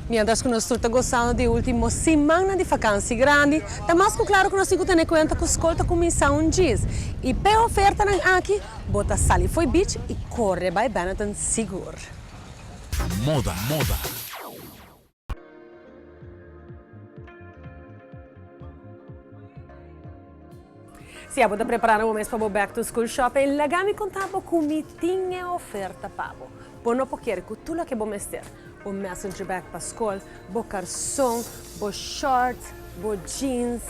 Mientras que nós estamos gostando de última semana de vacância grande, tá mais que claro que nós temos que ter conta que a escola começa um dia. E pela oferta aqui, bota sali foi beach e corre by Benetton seguro. Moda. Se você está preparando um mês para o Back to School Shopping, legami contavo come tinha oferta pavo. Por não porque que tudo que você ter, o messenger bag para a escola, o calção, o short, o jeans,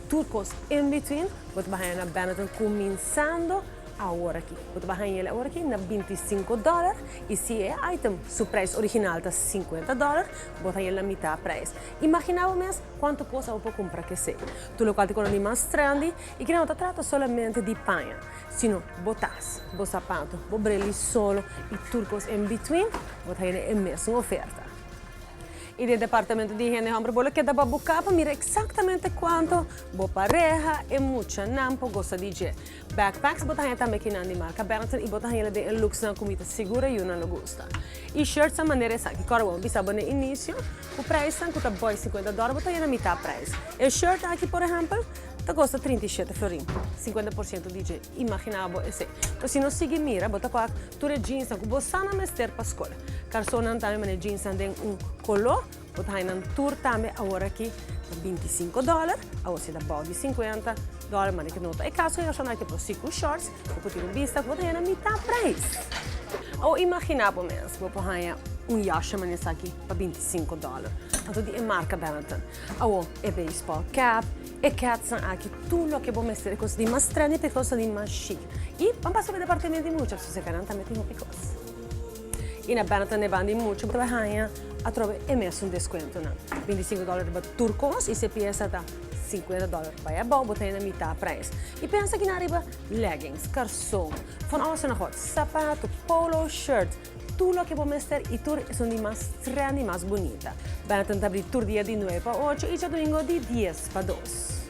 tudo coisa in between, você vai na Benetton começando agora aqui. Você vai ganhar agora aqui na $25 e se é item, o preço original está $50, você vai na metade do preço. Imagina mesmo quanto coisa você pode comprar que seja. Tu local te conhece mais trendy e que não te trata somente de panha, sino botas, o sapato, o brelli solo e tudo coisa in between, você vai na mesma oferta. E do departamento de higiene hombre bolo que dá para buscar para mirar exatamente quanto boa pareja e muita nampo gosta de dizer. Backpacks botar aí também que não de marca Benetton e botar aí de luxo na comida segura e uma não gosta. E shirts a maneira essa que cara bom bisaba no início o preço custa boy $50 botar aí na metade preço. E shirt aqui por exemplo tá custa 37 florin, 50% de jeito. Imaginavo esse. Então se não seguir mira, bota qua tu jeans com bossana mester para escola. Calçona também jeans tem color, bota aí na tour também agora aqui $25, agora se dá body $50, mas que nota. E caso eu só não tipo 5 shorts, vou ter vista, vou ter na metade preço. Ou imaginavo mesmo, vou aí yasha mas aqui para $25. Então de marca Benetton. Ou é baseball cap, e cazzo aqui tudo que vou mostrar coisa de mais trendy per coisa de mais chic. E vamos passar para o departamento de muitas, se você quer também tem outras coisas. E na Benetton ne vende muito, você vai a trovar é mesmo desconto, né? $25 para turcos e se pensa tá $50 vai é bom, botar na metade preço. E pensa que na arriba leggings, calção, von alles na hot, sapato, polo, shirt, tudo que vou mostrar e tudo são de mais trendy, mais bonita. Benetton abre todo dia de 9 para 8 e já domingo de 10 para 2.